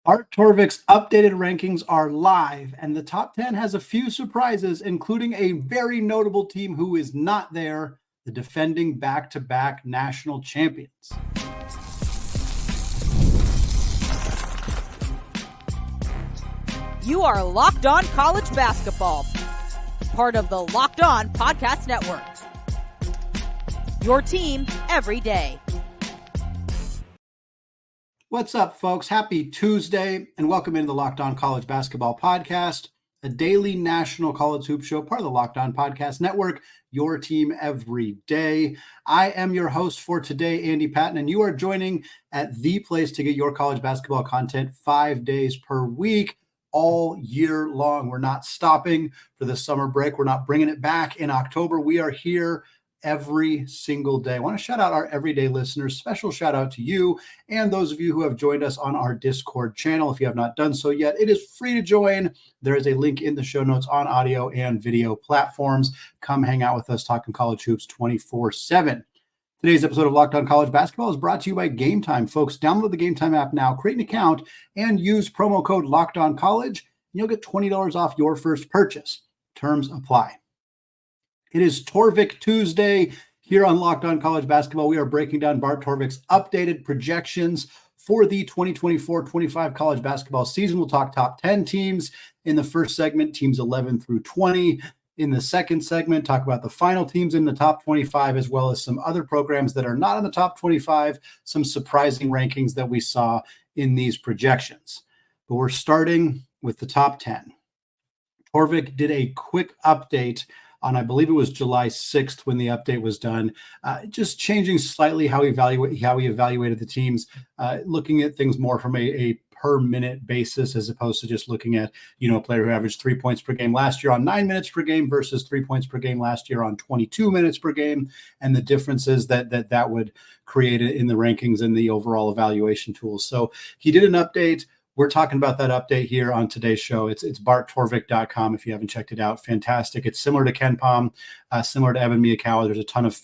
Bart Torvik's updated rankings are live, and the top 10 has a few surprises, including a very notable team who is not there, the defending back-to-back national champions. You are Locked On College Basketball, part of the Locked On Podcast Network. Your team every day. What's up, folks? Happy Tuesday, and welcome into the Locked On College Basketball Podcast, a daily national college hoop show, part of the Locked On Podcast Network, your team every day. I am your host for today, Andy Patton, and you are joining at the place to get your college basketball content 5 days per week, all year long. We're not stopping for the summer break. We're not bringing it back in October. We are here every single day. I want to shout out our everyday listeners. Special shout out to you and those of you who have joined us on our Discord channel. If you have not done so yet, it is free to join. There is a link in the show notes on audio and video platforms. Come hang out with us talking college hoops 24/7. Today's episode of Locked On College Basketball is brought to you by Game Time. Folks, download the Game Time app now, create an account, and use promo code LOCKEDONCollege, and you'll get $20 off your first purchase. Terms apply. It is Torvik Tuesday here on Locked On College Basketball. We are breaking down Bart Torvik's updated projections for the 2024-25 college basketball season. We'll talk top 10 teams in the first segment, teams 11 through 20. In the second segment, talk about the final teams in the top 25, as well as some other programs that are not in the top 25, some surprising rankings that we saw in these projections. But we're starting with the top 10. Torvik did a quick update on, I believe it was July 6th when the update was done, just changing slightly how he evaluated the teams, looking at things more from a per minute basis, as opposed to just looking at, a player who averaged 3 points per game last year on 9 minutes per game versus 3 points per game last year on 22 minutes per game, and the differences that would create in the rankings and the overall evaluation tools. So he did an update. We're talking about that update here on today's show. It's barttorvik.com if you haven't checked it out. Fantastic. It's similar to KenPom, similar to Evan Miyakawa. There's a ton of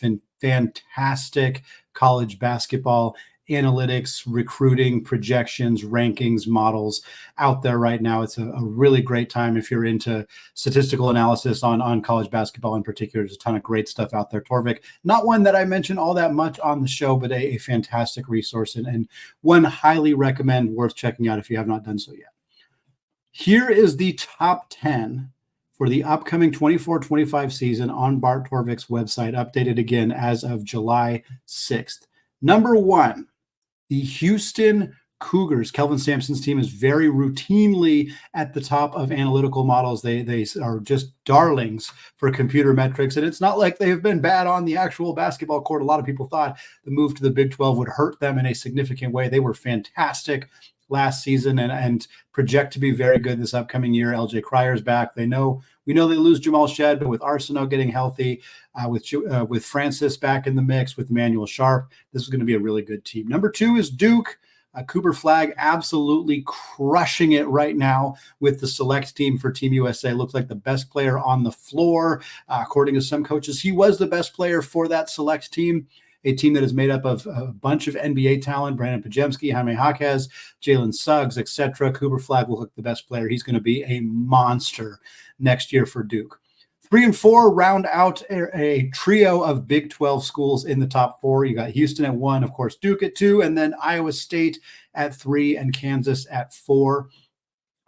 fantastic college basketball analytics, recruiting, projections, rankings, models out there right now. It's a really great time if you're into statistical analysis on college basketball in particular. There's a ton of great stuff out there. Torvik, not one that I mention all that much on the show, but a fantastic resource and one highly recommend, worth checking out if you have not done so yet. Here is the top 10 for the upcoming 24-25 season on Bart Torvik's website, updated again as of July 6th. Number 1, the Houston Cougars. Kelvin Sampson's team is very routinely at the top of analytical models. They are just darlings for computer metrics, and it's not like they have been bad on the actual basketball court. A lot of people thought the move to the Big 12 would hurt them in a significant way. They were fantastic last season and project to be very good this upcoming year. LJ Cryer's back. We know they lose Jamal Shedd, but with Arsenault getting healthy, with Francis back in the mix, with Emmanuel Sharp, this is going to be a really good team. Number 2 is Duke. Cooper Flagg absolutely crushing it right now with the select team for Team USA. Looks like the best player on the floor. According to some coaches, he was the best player for that select team. A team that is made up of a bunch of NBA talent: Brandon Pajemski, Jaime Jaquez, Jalen Suggs, etc. Cooper Flagg will look the best player. He's going to be a monster next year for Duke. 3 and 4 round out a trio of Big 12 schools in the top 4. You got Houston at 1, of course, Duke at 2, and then Iowa State at 3 and Kansas at 4.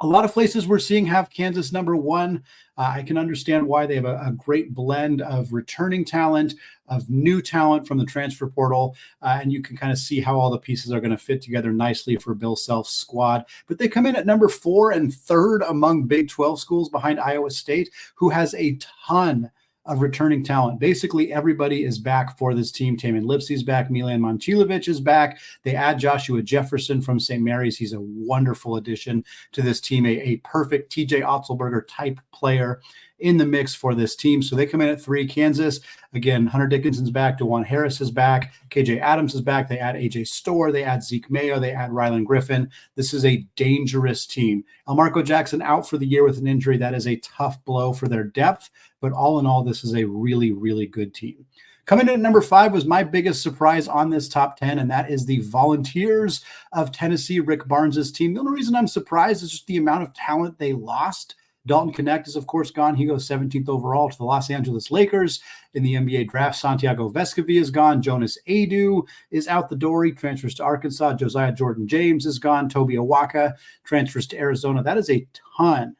A lot of places we're seeing have Kansas number 1. I can understand why. They have a great blend of returning talent, of new talent from the transfer portal, and you can kind of see how all the pieces are going to fit together nicely for Bill Self's squad. But they come in at number 4 and 3rd among Big 12 schools behind Iowa State, who has a ton of returning talent. Basically, everybody is back for this team. Tamin Lipsey's back. Milan Momcilovic is back. They add Joshua Jefferson from St. Mary's. He's a wonderful addition to this team, a perfect TJ Otzelberger type player in the mix for this team. So they come in at 3. Kansas, again, Hunter Dickinson's back. DeJuan Harris is back. KJ Adams is back. They add AJ Storr. They add Zeke Mayo. They add Rylan Griffin. This is a dangerous team. Elmarco Jackson out for the year with an injury. That is a tough blow for their depth. But all in all, this is a really, really good team. Coming in at number 5 was my biggest surprise on this top 10, and that is the Volunteers of Tennessee, Rick Barnes' team. The only reason I'm surprised is just the amount of talent they lost. Dalton Knecht is, of course, gone. He goes 17th overall to the Los Angeles Lakers in the NBA draft. Santiago Vescovi is gone. Jonas Adu is out the door. He transfers to Arkansas. Josiah Jordan-James is gone. Toby Awaka transfers to Arizona. That is a ton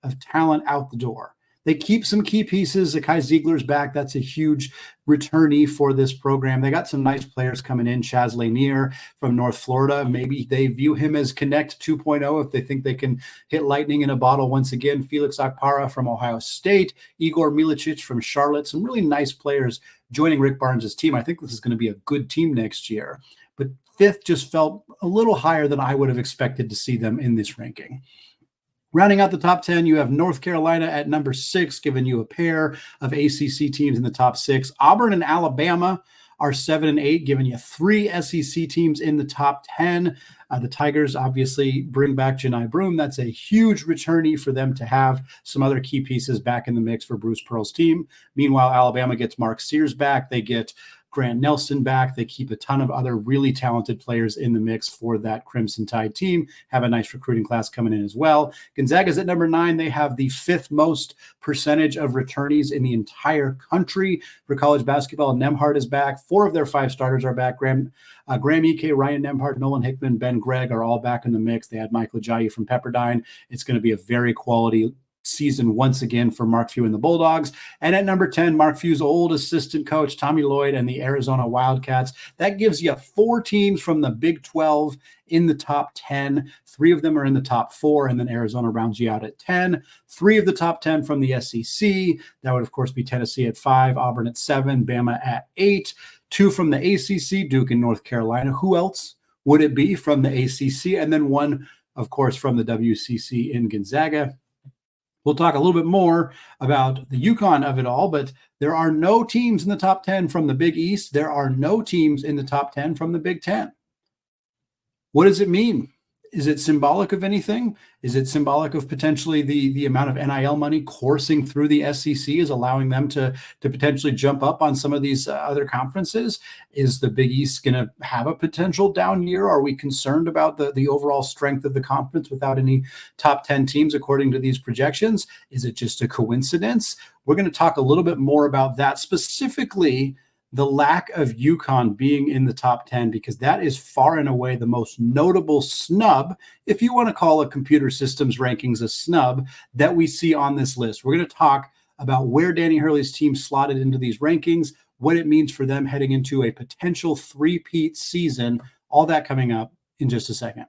of talent out the door. They keep some key pieces. Zakai Ziegler's back. That's a huge returnee for this program. They got some nice players coming in. Chaz Lanier from North Florida. Maybe they view him as Connect 2.0 if they think they can hit lightning in a bottle once again. Felix Akpara from Ohio State. Igor Milicic from Charlotte. Some really nice players joining Rick Barnes' team. I think this is going to be a good team next year. But 5th just felt a little higher than I would have expected to see them in this ranking. Rounding out the top 10, you have North Carolina at number 6, giving you a pair of ACC teams in the top 6. Auburn and Alabama are 7 and 8, giving you 3 SEC teams in the top 10. The Tigers obviously bring back Janai Broom. That's a huge returnee for them to have some other key pieces back in the mix for Bruce Pearl's team. Meanwhile, Alabama gets Mark Sears back. They get Grant Nelson back. They keep a ton of other really talented players in the mix for that Crimson Tide team. Have a nice recruiting class coming in as well. Gonzaga's at number 9. They have the 5th most percentage of returnees in the entire country for college basketball. Nemhard is back. 4 of their 5 starters are back. Graham Ike, Ryan Nemhard, Nolan Hickman, Ben Gregg are all back in the mix. They had Michael Ajayi from Pepperdine. It's going to be a very quality season once again for Mark Few and the Bulldogs. And at number 10, Mark Few's old assistant coach, Tommy Lloyd, and the Arizona Wildcats. That gives you 4 teams from the Big 12 in the top 10. 3 of them are in the top 4, and then Arizona rounds you out at 10. 3 of the top 10 from the SEC. That would, of course, be Tennessee at 5, Auburn at 7, Bama at 8. 2 from the ACC, Duke and North Carolina. Who else would it be from the ACC? And then 1, of course, from the WCC in Gonzaga. We'll talk a little bit more about the UConn of it all, but there are no teams in the top 10 from the Big East. There are no teams in the top 10 from the Big 10. What does it mean? Is it symbolic of anything? Is it symbolic of potentially the amount of NIL money coursing through the SEC is allowing them to potentially jump up on some of these other conferences? Is the Big East going to have a potential down year? Are we concerned about the overall strength of the conference without any top 10 teams according to these projections? Is it just a coincidence? We're going to talk a little bit more about that, specifically the lack of UConn being in the top 10, because that is far and away the most notable snub, if you want to call a computer systems rankings a snub, that we see on this list. We're going to talk about where Danny Hurley's team slotted into these rankings, what it means for them heading into a potential three-peat season, all that coming up in just a second.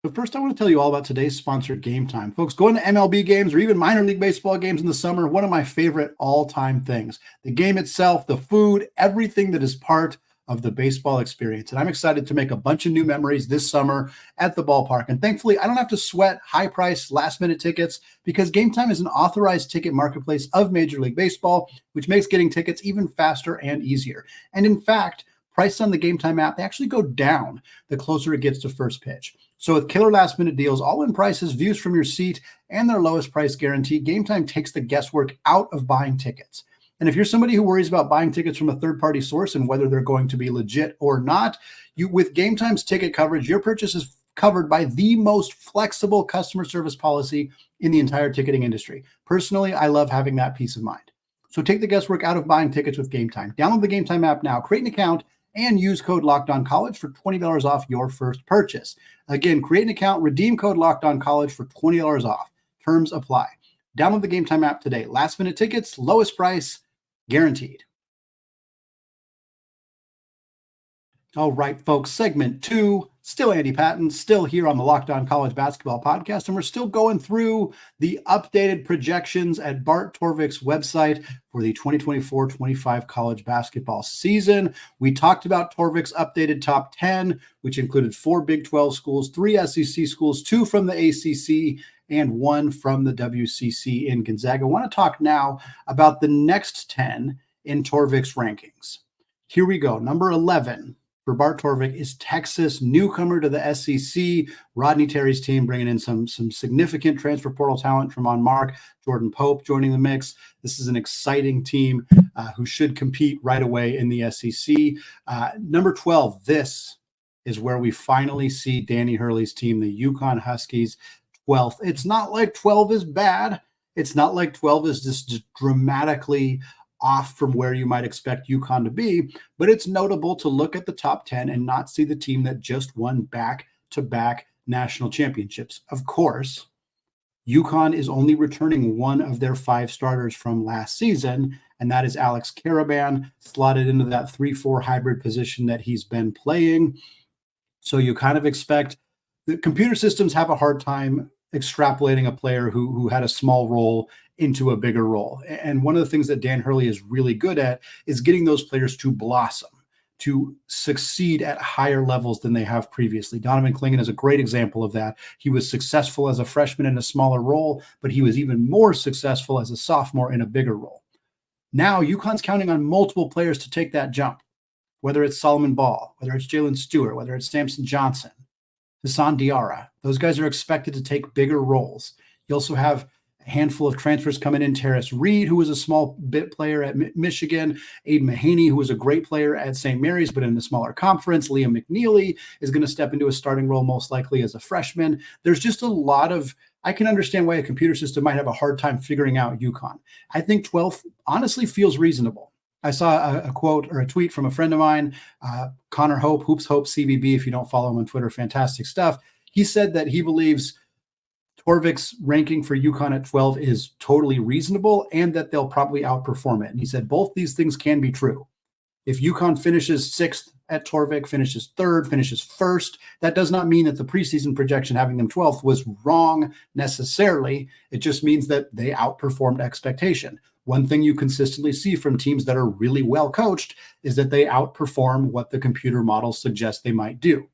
But first, I want to tell you all about today's sponsor, Game Time. Folks, going to MLB games or even minor league baseball games in the summer, one of my favorite all-time things. The game itself, the food, everything that is part of the baseball experience. And I'm excited to make a bunch of new memories this summer at the ballpark. And thankfully, I don't have to sweat high-priced, last-minute tickets because Game Time is an authorized ticket marketplace of Major League Baseball, which makes getting tickets even faster and easier. And in fact, prices on the Game Time app, they actually go down the closer it gets to first pitch. So with killer last-minute deals, all-in prices, views from your seat, and their lowest price guarantee, Game Time takes the guesswork out of buying tickets. And if you're somebody who worries about buying tickets from a third-party source and whether they're going to be legit or not, with Game Time's ticket coverage, your purchase is covered by the most flexible customer service policy in the entire ticketing industry. Personally, I love having that peace of mind. So take the guesswork out of buying tickets with Game Time. Download the Game Time app now, create an account, and use code LOCKEDONCollege for $20 off your first purchase. Again, create an account, redeem code LOCKEDONCollege for $20 off. Terms apply. Download the Game Time app today. Last minute tickets, lowest price, guaranteed. All right, folks, segment 2, still Andy Patton, still here on the Locked On College Basketball Podcast, and we're still going through the updated projections at Bart Torvik's website for the 2024-25 college basketball season. We talked about Torvik's updated top 10, which included 4 Big 12 schools, 3 SEC schools, 2 from the ACC, and 1 from the WCC in Gonzaga. I want to talk now about the next 10 in Torvik's rankings. Here we go. Number 11. for Bart Torvik is Texas, newcomer to the SEC. Rodney Terry's team bringing in some significant transfer portal talent from on Mark, Jordan Pope joining the mix. This is an exciting team who should compete right away in the SEC. Number 12, this is where we finally see Danny Hurley's team, the UConn Huskies, 12th. It's not like 12 is bad. It's not like 12 is just dramatically off from where you might expect UConn to be, but it's notable to look at the top 10 and not see the team that just won back-to-back national championships. Of course, UConn is only returning one of their 5 starters from last season, and that is Alex Karaban, slotted into that 3-4 hybrid position that he's been playing. So you kind of expect the computer systems have a hard time extrapolating a player who had a small role into a bigger role. And one of the things that Dan Hurley is really good at is getting those players to blossom, to succeed at higher levels than they have previously. Donovan Clingan is a great example of that. He was successful as a freshman in a smaller role, but he was even more successful as a sophomore in a bigger role. Now UConn's counting on multiple players to take that jump, whether it's Solomon Ball, whether it's Jalen Stewart, whether it's Samson Johnson, Hassan Diarra. Those guys are expected to take bigger roles. You also have a handful of transfers coming in. Terrace Reed, who was a small bit player at Michigan. Aiden Mahaney, who was a great player at St. Mary's, but in a smaller conference. Liam McNeely is going to step into a starting role most likely as a freshman. There's just a lot of, I can understand why a computer system might have a hard time figuring out UConn. I think 12th honestly feels reasonable. I saw a quote or a tweet from a friend of mine, Connor Hope, Hoops Hope CBB. If you don't follow him on Twitter, fantastic stuff. He said that he believes Torvik's ranking for UConn at 12 is totally reasonable and that they'll probably outperform it. And he said both these things can be true. If UConn finishes 6th at Torvik, finishes 3rd, finishes 1st, that does not mean that the preseason projection having them 12th was wrong necessarily. It just means that they outperformed expectation. One thing you consistently see from teams that are really well coached is that they outperform what the computer models suggest they might do.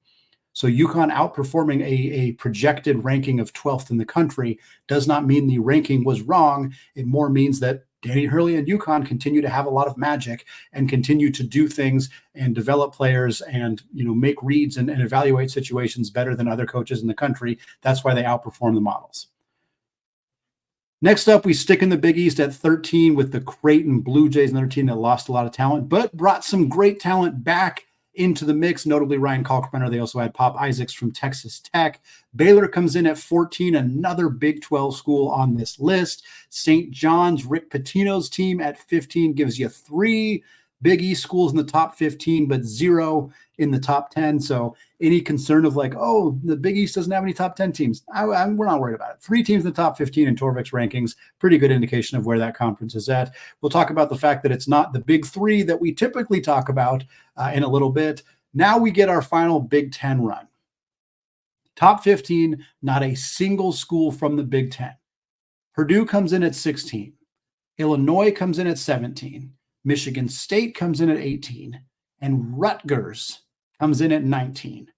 So UConn outperforming a projected ranking of 12th in the country does not mean the ranking was wrong. It more means that Danny Hurley and UConn continue to have a lot of magic and continue to do things and develop players and, make reads and evaluate situations better than other coaches in the country. That's why they outperform the models. Next up, we stick in the Big East at 13 with the Creighton Blue Jays, another team that lost a lot of talent, but brought some great talent back into the mix, notably Ryan Kalkbrenner. They also had Pop Isaacs from Texas Tech. Baylor comes in at 14, another Big 12 school on this list. St. John's, Rick Pitino's team at 15 gives you 3 Big East schools in the top 15, but 0 in the top 10. So any concern of the Big East doesn't have any top 10 teams, we're not worried about it. 3 teams in the top 15 in Torvik's rankings, pretty good indication of where that conference is at. We'll talk about the fact that it's not the big 3 that we typically talk about in a little bit. Now we get our final Big 10 run. Top 15, not a single school from the Big 10. Purdue comes in at 16. Illinois comes in at 17. Michigan State comes in at 18. And Rutgers comes in at 19.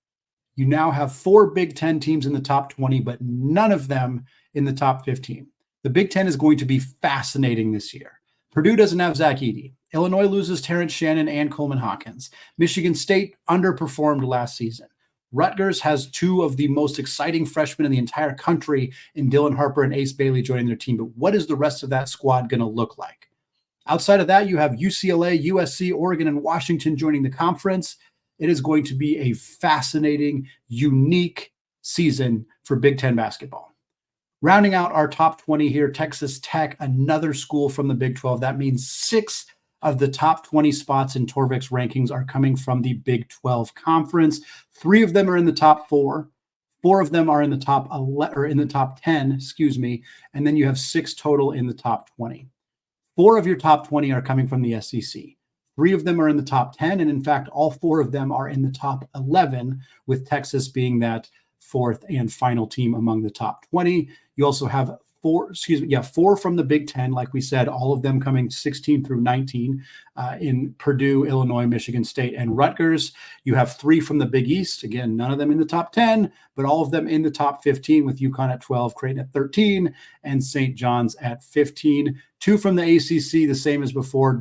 You now have 4 Big 10 teams in the top 20, but none of them in the top 15. The Big 10 is going to be fascinating this year. Purdue doesn't have Zach Edey. Illinois loses Terrence Shannon and Coleman Hawkins. Michigan State underperformed last season. Rutgers has 2 of the most exciting freshmen in the entire country in Dylan Harper and Ace Bailey joining their team. But what is the rest of that squad going to look like? Outside of that, you have UCLA, USC, Oregon, and Washington joining the conference. It is going to be a fascinating, unique season for Big Ten basketball. Rounding out our top 20 here, Texas Tech, another school from the Big 12. That means 6 of the top 20 spots in Torvik's rankings are coming from the Big 12 conference. 3 of them are in the top 4. 4 of them are in the top 11, or in the top 10, and then you have 6 total in the top 20. 4 of your top 20 are coming from the SEC. 3 of them are in the top 10, and in fact, all 4 of them are in the top 11, with Texas being that 4th and final team among the top 20. You also have 4 from the Big 10, like we said, all of them coming 16 through 19 in Purdue, Illinois, Michigan State, and Rutgers. You have 3 from the Big East. Again, none of them in the top 10, but all of them in the top 15, with UConn at 12, Creighton at 13, and St. John's at 15. 2 from the ACC, the same as before,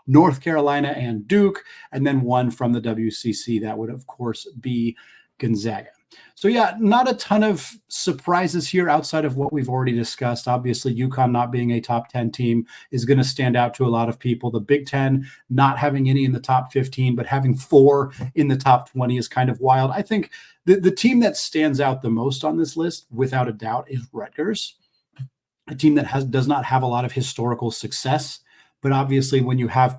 North Carolina and Duke, and then one from the WCC. That would, of course, be Gonzaga. So yeah, not a ton of surprises here outside of what we've already discussed. Obviously, UConn not being a top 10 team is going to stand out to a lot of people. The Big Ten not having any in the top 15, but having 4 in the top 20 is kind of wild. I think the team that stands out the most on this list, without a doubt, is Rutgers, a team that does not have a lot of historical success. But obviously, when you have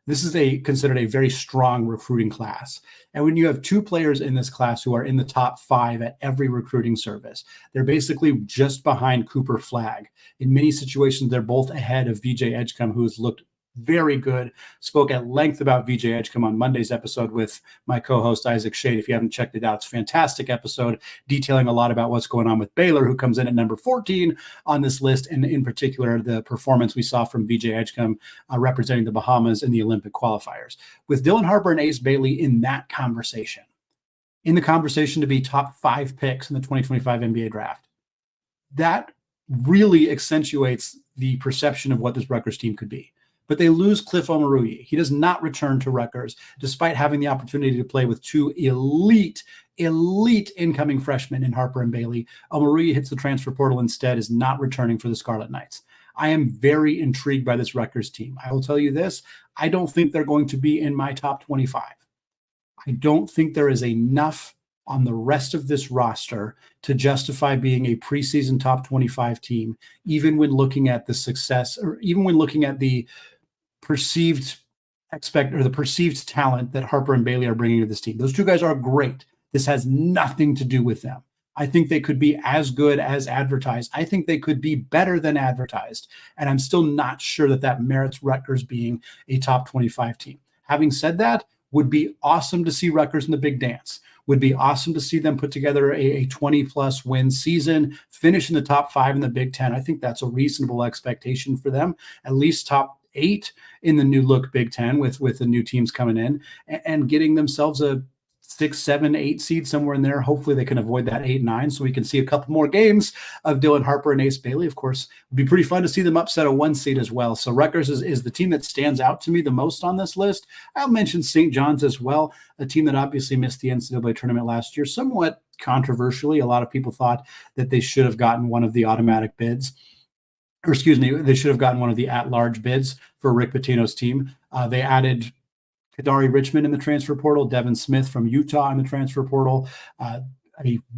this is considered a very strong recruiting class. And when you have 2 players in this class who are in the top 5 at every recruiting service, they're basically just behind Cooper Flagg. In many situations, they're both ahead of VJ Edgecombe, who has looked very good. Spoke at length about VJ Edgecombe on Monday's episode with my co-host Isaac Shade. If you haven't checked it out, it's a fantastic episode detailing a lot about what's going on with Baylor, who comes in at number 14 on this list, and in particular the performance we saw from VJ Edgecombe representing the Bahamas in the Olympic qualifiers. With Dylan Harper and Ace Bailey in that conversation, in the conversation to be top 5 picks in the 2025 NBA draft, that really accentuates the perception of what this Rutgers team could be. But they lose Cliff Omoruyi. He does not return to Rutgers, despite having the opportunity to play with 2 elite incoming freshmen in Harper and Bailey. Omoruyi hits the transfer portal instead, is not returning for the Scarlet Knights. I am very intrigued by this Rutgers team. I will tell you this, I don't think they're going to be in my top 25. I don't think there is enough on the rest of this roster to justify being a preseason top 25 team, even when looking at the success, or even when looking at the perceived talent that Harper and Bailey are bringing to this team. Those 2 guys are great. This has nothing to do with them. I think they could be as good as advertised. I think they could be better than advertised. And I'm still not sure that merits Rutgers being a top 25 team. Having said that, would be awesome to see Rutgers in the big dance. Would be awesome to see them put together a 20-plus win season, finish in the top 5 in the Big Ten. I think that's a reasonable expectation for them, at least top 8 in the new look Big Ten with the new teams coming in and getting themselves a 6, 7, 8 seed somewhere in there. Hopefully they can avoid that 8, 9 so we can see a couple more games of Dylan Harper and Ace Bailey. Of course, it'd be pretty fun to see them upset a 1 seed as well. So Rutgers is the team that stands out to me the most on this list. I'll mention St. John's as well, a team that obviously missed the NCAA tournament last year, somewhat controversially. A lot of people thought that they should have gotten one of the automatic bids. They should have gotten one of the at-large bids for Rick Pitino's team. They added Kadari Richmond in the transfer portal, Devin Smith from Utah in the transfer portal, a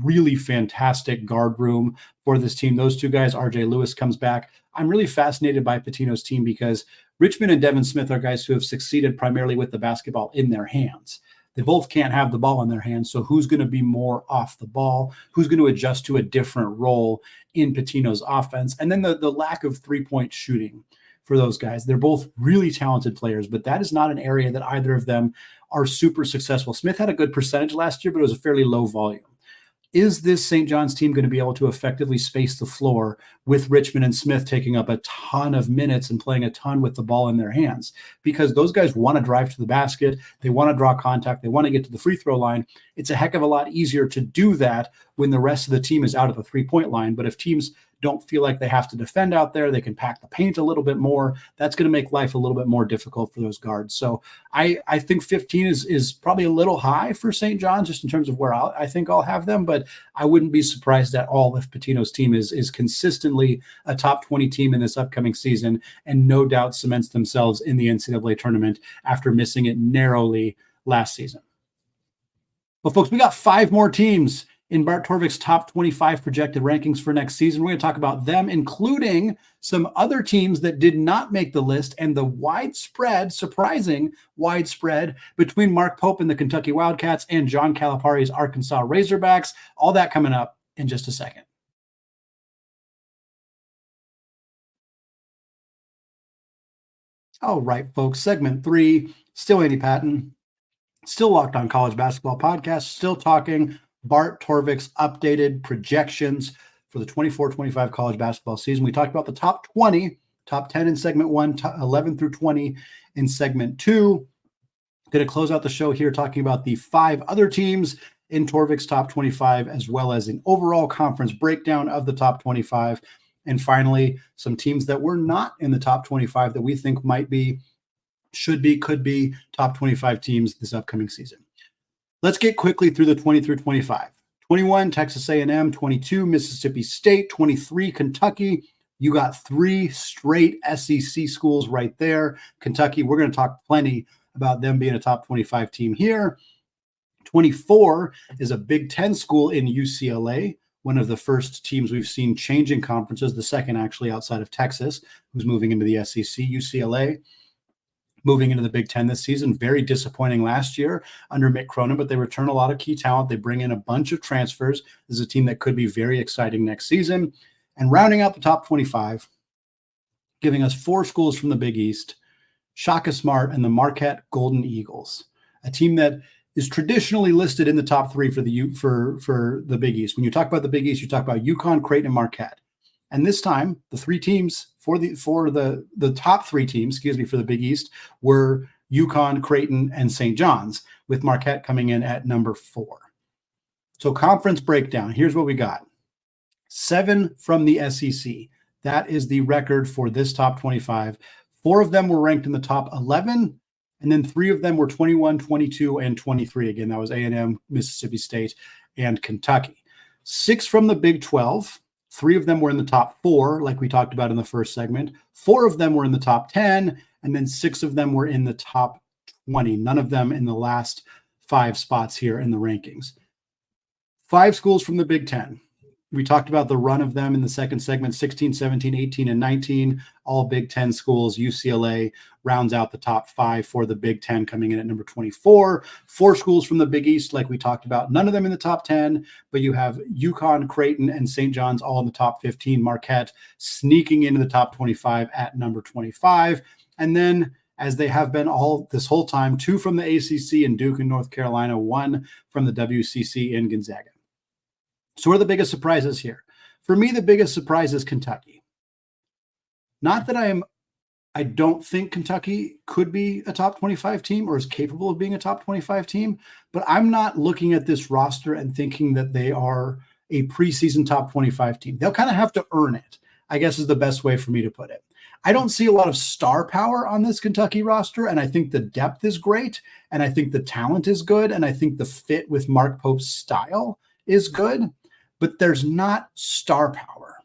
really fantastic guard room for this team. Those 2 guys, RJ Lewis comes back. I'm really fascinated by Pitino's team because Richmond and Devin Smith are guys who have succeeded primarily with the basketball in their hands. They both can't have the ball in their hands, so who's going to be more off the ball? Who's going to adjust to a different role in Pitino's offense? And then the lack of 3-point shooting for those guys. They're both really talented players, but that is not an area that either of them are super successful. Smith had a good percentage last year, but it was a fairly low volume. Is this St. John's team going to be able to effectively space the floor with Richmond and Smith taking up a ton of minutes and playing a ton with the ball in their hands? Because those guys want to drive to the basket. They want to draw contact. They want to get to the free throw line. It's a heck of a lot easier to do that when the rest of the team is out at the 3-point line. But if teams don't feel like they have to defend out there, they can pack the paint a little bit more. That's going to make life a little bit more difficult for those guards. So I think 15 is probably a little high for St. John's just in terms of where I think I'll have them, but I wouldn't be surprised at all if Pitino's team is consistently a top 20 team in this upcoming season and no doubt cements themselves in the NCAA tournament after missing it narrowly last season. Well, folks, we got 5 more teams in Bart Torvik's top 25 projected rankings for next season. We're going to talk about them, including some other teams that did not make the list and the surprising widespread between Mark Pope and the Kentucky Wildcats and John Calipari's Arkansas Razorbacks. All that coming up in just a second. All right, folks, segment 3, still Andy Patton, still Locked On College Basketball Podcast, still talking Bart Torvik's updated projections for the 24-25 college basketball season. We talked about the top 20, top 10 in segment 1, 11 through 20 in segment 2. Going to close out the show here talking about the 5 other teams in Torvik's top 25, as well as an overall conference breakdown of the top 25. And finally, some teams that were not in the top 25 that we think might be should be, could be top 25 teams this upcoming season. Let's get quickly through the 20 through 25. 21, Texas A&M. 22, Mississippi State. 23, Kentucky. You got 3 straight SEC schools right there. Kentucky, we're going to talk plenty about them being a top 25 team here. 24 is a Big Ten school in UCLA, one of the first teams we've seen changing conferences, the second actually outside of Texas, who's moving into the SEC. UCLA moving into the Big Ten this season. Very disappointing last year under Mick Cronin, but they return a lot of key talent. They bring in a bunch of transfers. This is a team that could be very exciting next season. And rounding out the top 25, giving us 4 schools from the Big East, Shaka Smart and the Marquette Golden Eagles, a team that is traditionally listed in the top 3 for the Big East. When you talk about the Big East, you talk about UConn, Creighton, and Marquette. And this time, the 3 teams for the top 3 teams, for the Big East were UConn, Creighton, and St. John's, with Marquette coming in at number 4. So conference breakdown. Here's what we got. 7 from the SEC. That is the record for this top 25. 4 of them were ranked in the top 11, and then 3 of them were 21, 22, and 23. Again, that was A&M, Mississippi State, and Kentucky. 6 from the Big 12. 3 of them were in the top 4, like we talked about in the first segment. 4 of them were in the top 10, and then 6 of them were in the top 20. None of them in the last 5 spots here in the rankings. 5 schools from the Big 10. We talked about the run of them in the second segment, 16, 17, 18, and 19, all Big 10 schools. UCLA rounds out the top 5 for the Big 10, coming in at number 24. 4 schools from the Big East, like we talked about, none of them in the top 10, but you have UConn, Creighton, and St. John's all in the top 15. Marquette sneaking into the top 25 at number 25. And then, as they have been all this whole time, 2 from the ACC in Duke and North Carolina, 1 from the WCC in Gonzaga. So what are the biggest surprises here? For me, the biggest surprise is Kentucky. Not that I don't think Kentucky could be a top 25 team or is capable of being a top 25 team, but I'm not looking at this roster and thinking that they are a preseason top 25 team. They'll kind of have to earn it, I guess is the best way for me to put it. I don't see a lot of star power on this Kentucky roster, and I think the depth is great, and I think the talent is good, and I think the fit with Mark Pope's style is good. But there's not star power.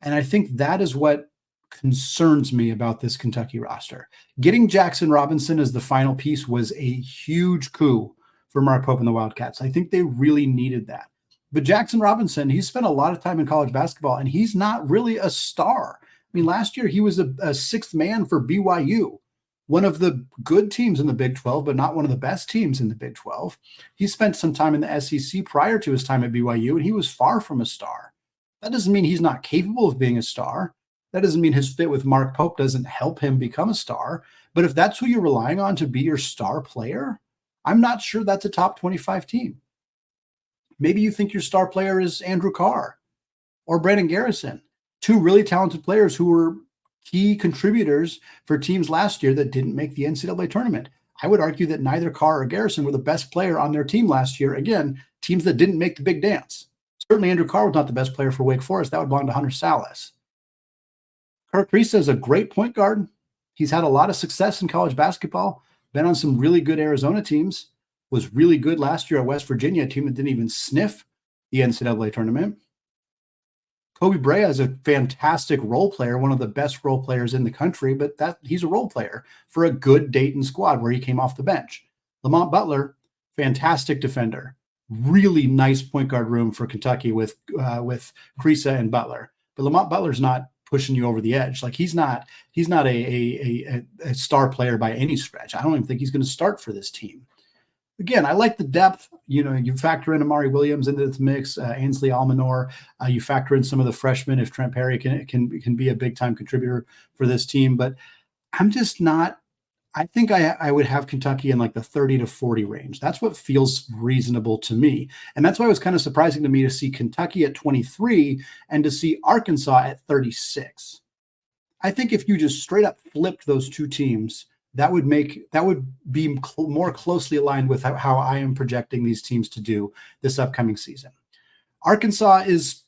And I think that is what concerns me about this Kentucky roster. Getting Jackson Robinson as the final piece was a huge coup for Mark Pope and the Wildcats. I think they really needed that. But Jackson Robinson, he's spent a lot of time in college basketball, and he's not really a star. I mean, last year he was a 6th man for BYU, one of the good teams in the Big 12, but not one of the best teams in the Big 12. He spent some time in the SEC prior to his time at BYU, and he was far from a star. That doesn't mean he's not capable of being a star. That doesn't mean his fit with Mark Pope doesn't help him become a star. But if that's who you're relying on to be your star player, I'm not sure that's a top 25 team. Maybe you think your star player is Andrew Carr or Brandon Garrison, 2 really talented players who were key contributors for teams last year that didn't make the NCAA tournament. I would argue that neither Carr or Garrison were the best player on their team last year. Again, teams that didn't make the big dance. Certainly Andrew Carr was not the best player for Wake Forest. That would belong to Hunter Salas. Kirk Kriisa is a great point guard. He's had a lot of success in college basketball, been on some really good Arizona teams, was really good last year at West Virginia, a team that didn't even sniff the NCAA tournament. Kobe Brea is a fantastic role player, one of the best role players in the country, but he's a role player for a good Dayton squad where he came off the bench. Lamont Butler, fantastic defender, really nice point guard room for Kentucky with Kriisa and Butler. But Lamont Butler's not pushing you over the edge. Like he's not a star player by any stretch. I don't even think he's going to start for this team. Again, I like the depth. You factor in Amari Williams into this mix, Ainsley Almanor. You factor in some of the freshmen if Trent Perry can be a big-time contributor for this team. But I'm just not – I think I would have Kentucky in like the 30 to 40 range. That's what feels reasonable to me. And that's why it was kind of surprising to me to see Kentucky at 23 and to see Arkansas at 36. I think if you just straight up flipped those 2 teams – that would be more closely aligned with how I am projecting these teams to do this upcoming season. Arkansas is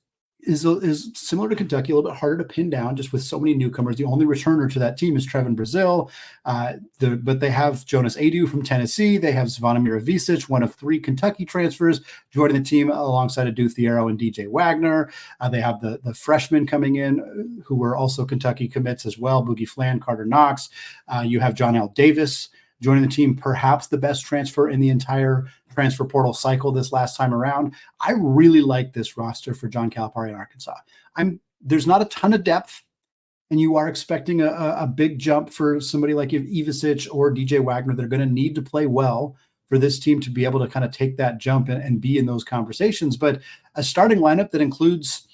is similar to Kentucky, a little bit harder to pin down just with so many newcomers. The only returner to that team is Trevin Brazil, but they have Jonas Adu from Tennessee. They have Zvonimir Ivisic, one of 3 Kentucky transfers, joining the team alongside Adu Thiero and DJ Wagner. They have the freshmen coming in who were also Kentucky commits as well, Boogie Flan, Carter Knox. You have John L. Davis joining the team, perhaps the best transfer in the entire transfer portal cycle this last time around. I really like this roster for John Calipari in Arkansas. There's not a ton of depth, and you are expecting a big jump for somebody like Ivisic or DJ Wagner. They're going to need to play well for this team to be able to kind of take that jump and be in those conversations. But a starting lineup that includes,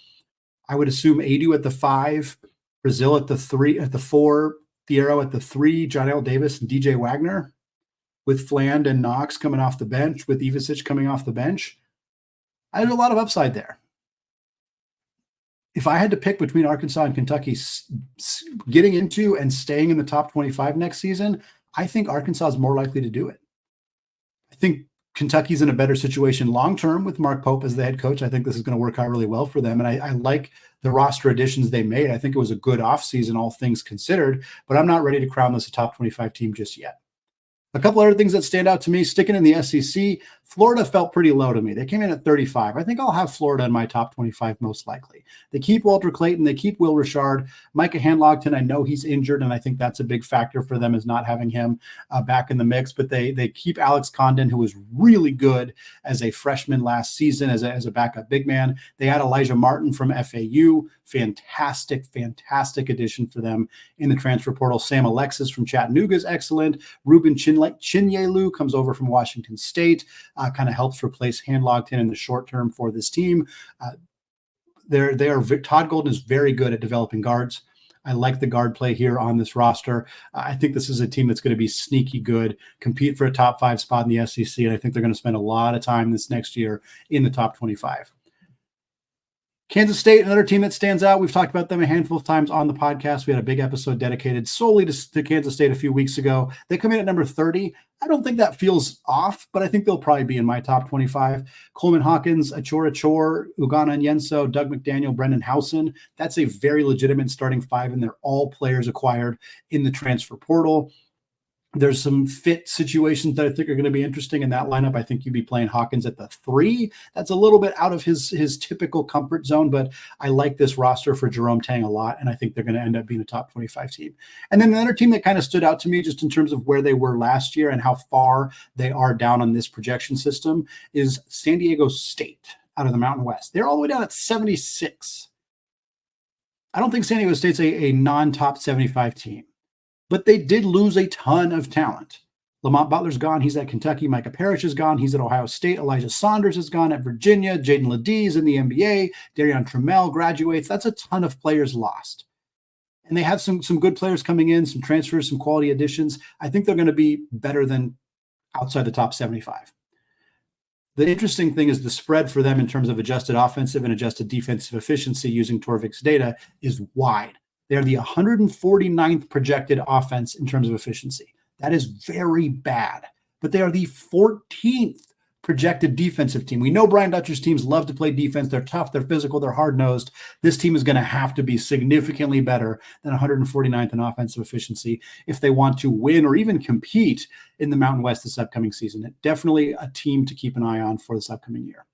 I would assume, Adu at the 5, Brazil at the 4, Thiero at the 3, John L. Davis and DJ Wagner, with Fland and Knox coming off the bench, with Ivisic coming off the bench. I had a lot of upside there. If I had to pick between Arkansas and Kentucky getting into and staying in the top 25 next season, I think Arkansas is more likely to do it. I think Kentucky's in a better situation long-term with Mark Pope as the head coach. I think this is going to work out really well for them. And I like the roster additions they made. I think it was a good offseason, all things considered, but I'm not ready to crown this a top 25 team just yet. A couple other things that stand out to me, sticking in the SEC, Florida felt pretty low to me. They came in at 35. I think I'll have Florida in my top 25 most likely. They keep Walter Clayton. They keep Will Richard. Micah Handlogton, I know he's injured, and I think that's a big factor for them is not having him back in the mix. But they keep Alex Condon, who was really good as a freshman last season as a backup big man. They had Elijah Martin from FAU. Fantastic addition for them in the transfer portal. Sam Alexis from Chattanooga is excellent. Ruben Chinyelu comes over from Washington State, kind of helps replace Handlogton in the short term for this team. Todd Golden is very good at developing guards. I like the guard play here on this roster. I think this is a team that's going to be sneaky good, compete for a top 5 spot in the SEC, and I think they're going to spend a lot of time this next year in the top 25. Kansas State, another team that stands out. We've talked about them a handful of times on the podcast. We had a big episode dedicated solely to Kansas State a few weeks ago. They come in at number 30. I don't think that feels off, but I think they'll probably be in my top 25. Coleman Hawkins, Achor, Ugana Nyenso, Doug McDaniel, Brendan Howson. That's a very legitimate starting 5, and they're all players acquired in the transfer portal. There's some fit situations that I think are going to be interesting in that lineup. I think you'd be playing Hawkins at the 3. That's a little bit out of his typical comfort zone, but I like this roster for Jerome Tang a lot, and I think they're going to end up being a top 25 team. And then another team that kind of stood out to me just in terms of where they were last year and how far they are down on this projection system is San Diego State out of the Mountain West. They're all the way down at 76. I don't think San Diego State's a non-top 75 team. But they did lose a ton of talent. Lamont Butler's gone. He's at Kentucky. Micah Parrish is gone. He's at Ohio State. Elijah Saunders is gone at Virginia. Jaden Ledee is in the NBA. Darion Trammell graduates. That's a ton of players lost. And they have some good players coming in, some transfers, some quality additions. I think they're going to be better than outside the top 75. The interesting thing is the spread for them in terms of adjusted offensive and adjusted defensive efficiency using Torvik's data is wide. They're the 149th projected offense in terms of efficiency. That is very bad. But they are the 14th projected defensive team. We know Brian Dutcher's teams love to play defense. They're tough, they're physical, they're hard-nosed. This team is going to have to be significantly better than 149th in offensive efficiency if they want to win or even compete in the Mountain West this upcoming season. Definitely a team to keep an eye on for this upcoming year.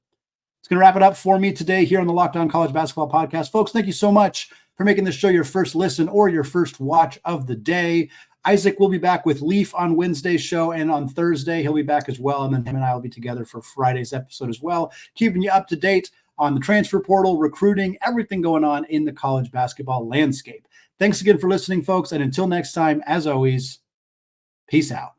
It's going to wrap it up for me today here on the Locked On College Basketball Podcast. Folks, thank you so much for making this show your first listen or your first watch of the day. Isaac will be back with Leaf on Wednesday's show, and on Thursday he'll be back as well, and then him and I will be together for Friday's episode as well, keeping you up to date on the transfer portal, recruiting, everything going on in the college basketball landscape. Thanks again for listening, folks, and until next time, as always, peace out.